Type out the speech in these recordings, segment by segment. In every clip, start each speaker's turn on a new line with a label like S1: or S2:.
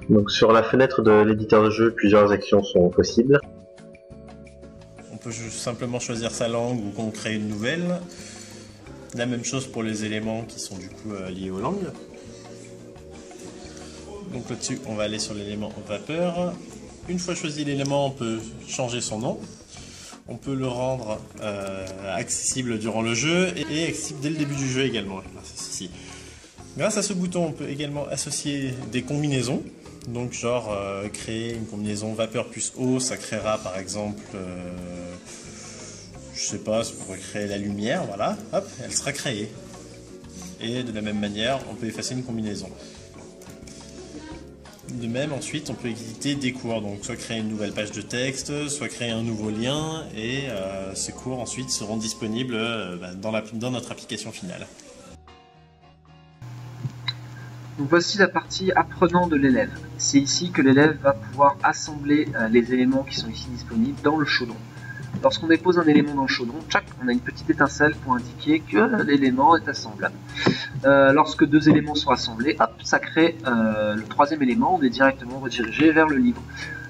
S1: Donc sur la fenêtre de l'éditeur de jeu, plusieurs actions sont possibles.
S2: On peut simplement choisir sa langue ou qu'on crée une nouvelle. La même chose pour les éléments qui sont du coup liés aux langues. Donc là-dessus, on va aller sur l'élément vapeur. Une fois choisi l'élément, on peut changer son nom. On peut le rendre accessible durant le jeu et accessible dès le début du jeu également. Grâce à ce bouton, on peut également associer des combinaisons. Donc genre créer une combinaison vapeur plus eau, ça créera par exemple, je sais pas, ça pourrait créer la lumière, voilà, hop, elle sera créée. Et de la même manière, on peut effacer une combinaison. De même, ensuite, on peut éditer des cours, donc soit créer une nouvelle page de texte, soit créer un nouveau lien, et ces cours ensuite seront disponibles dans notre application finale.
S3: Donc voici la partie apprenant de l'élève. C'est ici que l'élève va pouvoir assembler les éléments qui sont ici disponibles dans le chaudron. Lorsqu'on dépose un élément dans le chaudron, tchac, on a une petite étincelle pour indiquer que l'élément est assemblable. Lorsque deux éléments sont assemblés, hop, ça crée le troisième élément, on est directement redirigé vers le livre.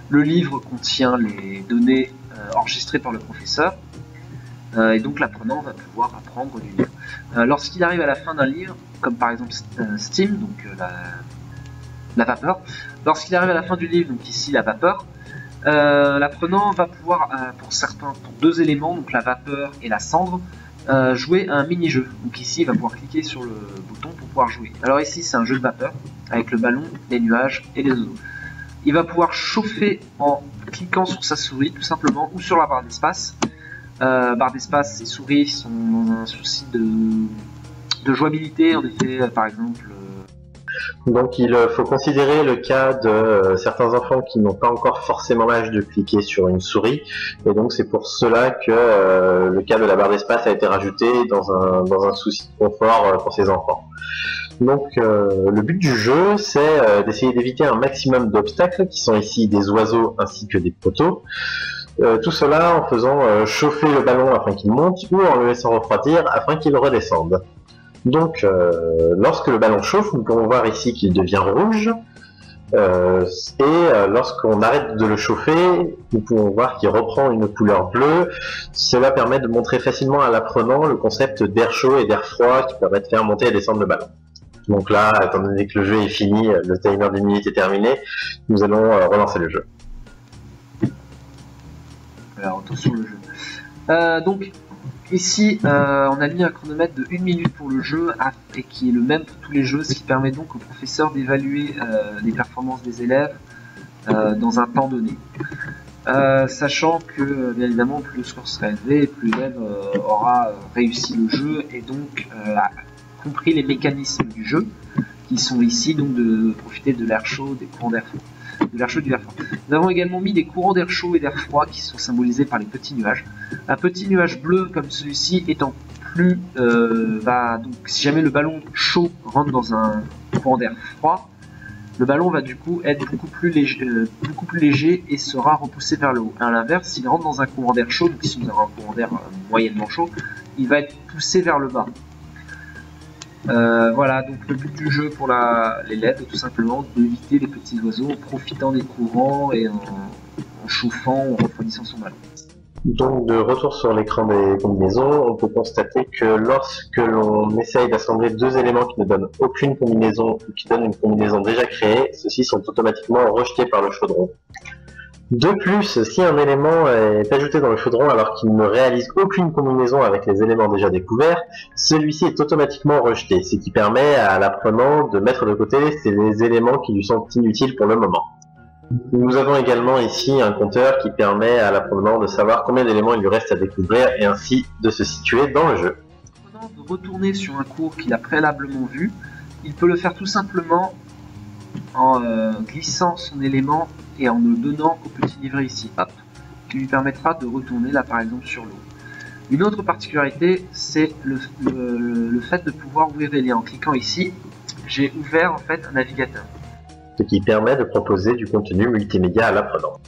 S3: Le livre contient les données enregistrées par le professeur, et donc l'apprenant va pouvoir apprendre du livre. Lorsqu'il arrive à la fin d'un livre, comme par exemple Steam, donc la vapeur, lorsqu'il arrive à la fin du livre, donc ici la vapeur, l'apprenant va pouvoir, pour deux éléments, donc la vapeur et la cendre, jouer à un mini-jeu. Donc ici, il va pouvoir cliquer sur le bouton pour pouvoir jouer. Alors ici, c'est un jeu de vapeur, avec le ballon, les nuages et les oiseaux. Il va pouvoir chauffer en cliquant sur sa souris, tout simplement, ou sur la barre d'espace. Barre d'espace et souris sont dans un souci de jouabilité, en effet, par exemple...
S1: Donc il faut considérer le cas de certains enfants qui n'ont pas encore forcément l'âge de cliquer sur une souris, et donc c'est pour cela que le cas de la barre d'espace a été rajouté dans un souci de confort pour ces enfants. Donc le but du jeu, c'est d'essayer d'éviter un maximum d'obstacles, qui sont ici des oiseaux ainsi que des poteaux. Tout cela en faisant chauffer le ballon afin qu'il monte, ou en le laissant refroidir afin qu'il redescende. Donc, lorsque le ballon chauffe, nous pouvons voir ici qu'il devient rouge, et lorsqu'on arrête de le chauffer, nous pouvons voir qu'il reprend une couleur bleue. Cela permet de montrer facilement à l'apprenant le concept d'air chaud et d'air froid qui permet de faire monter et descendre le ballon. Donc là, étant donné que le jeu est fini, le timer d'une minute est terminé, nous allons relancer le jeu.
S3: Alors, retour sur le jeu. Donc, ici, on a mis un chronomètre de 1 minute pour le jeu, et qui est le même pour tous les jeux, ce qui permet donc au professeur d'évaluer les performances des élèves dans un temps donné. Sachant que, bien évidemment, plus le score sera élevé, plus l'élève aura réussi le jeu, et donc a compris les mécanismes du jeu, qui sont ici, donc de profiter de l'air chaud, des courants d'air froid. De l'air chaud et du l'air froid. Nous avons également mis des courants d'air chaud et d'air froid qui sont symbolisés par les petits nuages. Un petit nuage bleu comme celui-ci étant plus donc si jamais le ballon chaud rentre dans un courant d'air froid, le ballon va du coup être beaucoup plus léger et sera repoussé vers le haut. À l'inverse, s'il rentre dans un courant d'air chaud, donc si nous avons un courant d'air moyennement chaud, il va être poussé vers le bas. Voilà, donc le but du jeu pour l'élève est tout simplement d'éviter les petits oiseaux en profitant des courants et en chauffant ou en refroidissant son ballon.
S1: Donc de retour sur l'écran des combinaisons, on peut constater que lorsque l'on essaye d'assembler deux éléments qui ne donnent aucune combinaison ou qui donnent une combinaison déjà créée, ceux-ci sont automatiquement rejetés par le chaudron. De plus, si un élément est ajouté dans le chaudron alors qu'il ne réalise aucune combinaison avec les éléments déjà découverts, celui-ci est automatiquement rejeté, ce qui permet à l'apprenant de mettre de côté ces éléments qui lui sont inutiles pour le moment. Nous avons également ici un compteur qui permet à l'apprenant de savoir combien d'éléments il lui reste à découvrir et ainsi de se situer dans le jeu.
S3: L'apprenant veut retourner sur un cours qu'il a préalablement vu, il peut le faire tout simplement en glissant son élément et en le donnant au petit livret ici, hop, qui lui permettra de retourner là par exemple sur l'eau. Une autre particularité, c'est le fait de pouvoir ouvrir des liens. En cliquant ici, j'ai ouvert en fait un navigateur.
S1: Ce qui permet de proposer du contenu multimédia à l'apprenant.